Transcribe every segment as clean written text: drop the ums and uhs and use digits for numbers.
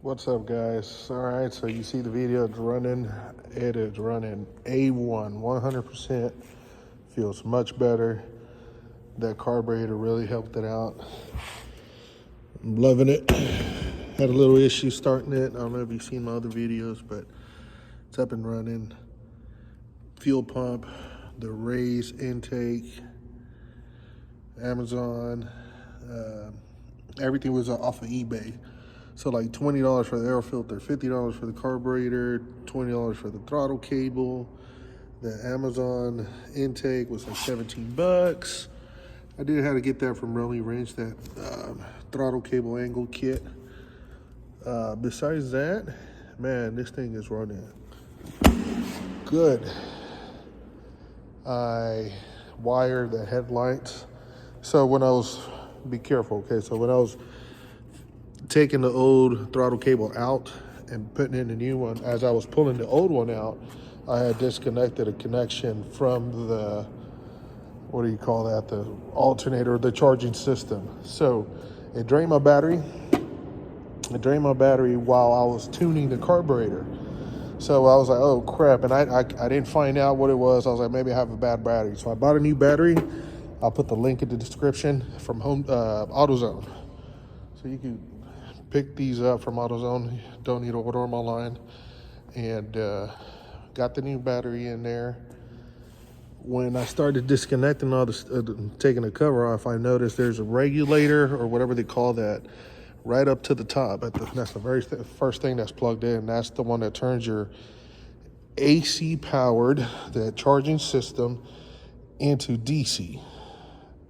What's up, guys? All right, so you see the video, it's running. It is running A1, 100%. Feels much better. That carburetor really helped it out. I'm loving it. Had a little issue starting it. I don't know if you've seen my other videos, but it's up and running. Fuel pump, the raised intake, Amazon, everything was off of eBay. So like $20 for the air filter, $50 for the carburetor, $20 for the throttle cable. The Amazon intake was like 17 bucks. I did have to get that from Rolling Range, that throttle cable angle kit. Besides that, man, this thing is running good. I wired the headlights. So when I was, be careful, okay? So when I was taking the old throttle cable out and putting in the new one, as I was pulling the old one out, I had disconnected a connection from the, what do you call that, the alternator, the charging system. So it drained my battery. It drained my battery while I was tuning the carburetor. So I was like, oh crap, and I didn't find out what it was. I was like, maybe I have a bad battery. So I bought a new battery. I'll put the link in the description from AutoZone. So you can pick these up from AutoZone. Don't need to order them online. And got the new battery in there. When I started disconnecting all this, taking the cover off, I noticed there's a regulator or whatever they call that right up to the top. That's the very first thing that's plugged in. That's the one that turns your AC powered, that charging system, into DC.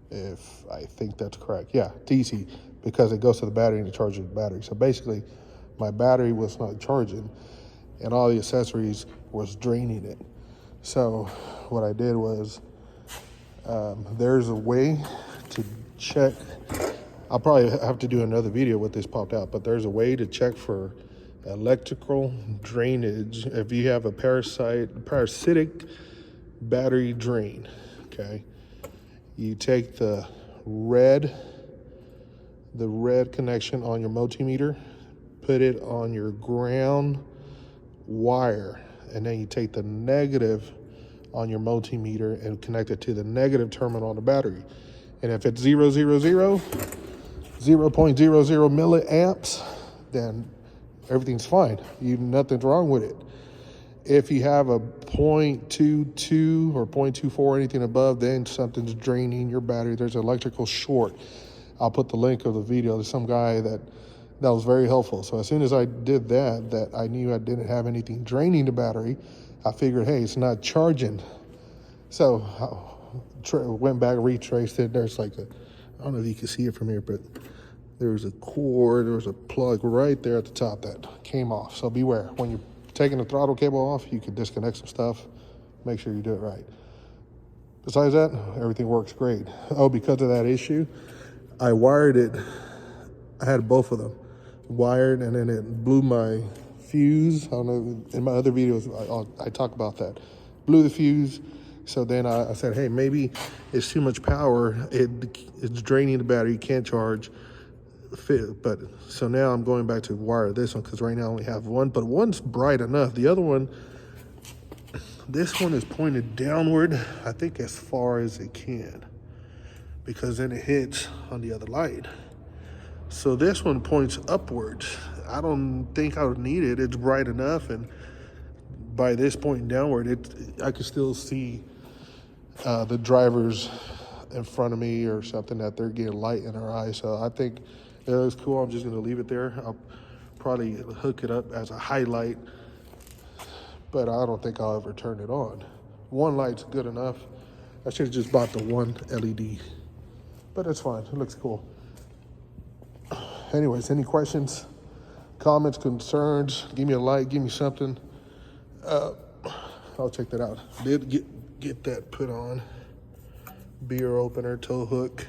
If I think that's correct. Yeah, DC, because it goes to the battery and it charges the battery. So basically, my battery was not charging and all the accessories was draining it. So what I did was, there's a way to check. I'll probably have to do another video with this popped out, but there's a way to check for electrical drainage if you have a parasitic battery drain, okay? You take the red connection on your multimeter, put it on your ground wire, and then you take the negative on your multimeter and connect it to the negative terminal on the battery. And if it's 0.00 milliamps, then everything's fine. Nothing's wrong with it. If you have a 0.22 or 0.24, anything above, then something's draining your battery. There's an electrical short. I'll put the link of the video. There's some guy that was very helpful. So as soon as I did that I knew I didn't have anything draining the battery, I figured, hey, it's not charging. So I went back, retraced it. There's like a, I don't know if you can see it from here, but there's a cord, there was a plug right there at the top that came off. So beware, when you're taking the throttle cable off, you can disconnect some stuff. Make sure you do it right. Besides that, everything works great. Oh, because of that issue, I wired it. I had both of them wired, and then it blew my fuse. I don't know, in my other videos, I talk about that. Blew the fuse. So then I said, hey, maybe it's too much power. It's draining the battery, you can't charge. But so now I'm going back to wire this one, because right now I only have one, but one's bright enough. The other one, this one is pointed downward, I think as far as it can, because then it hits on the other light. So this one points upwards. I don't think I would need it. It's bright enough, and by this point downward, I can still see the drivers in front of me or something, that they're getting light in their eyes. So I think it was cool. I'm just gonna leave it there. I'll probably hook it up as a highlight, but I don't think I'll ever turn it on. One light's good enough. I should have just bought the one LED, but it's fine. It looks cool. Anyways, any questions, comments, concerns, give me a like, give me something. I'll check that out. Did get that put on. Beer opener, tow hook.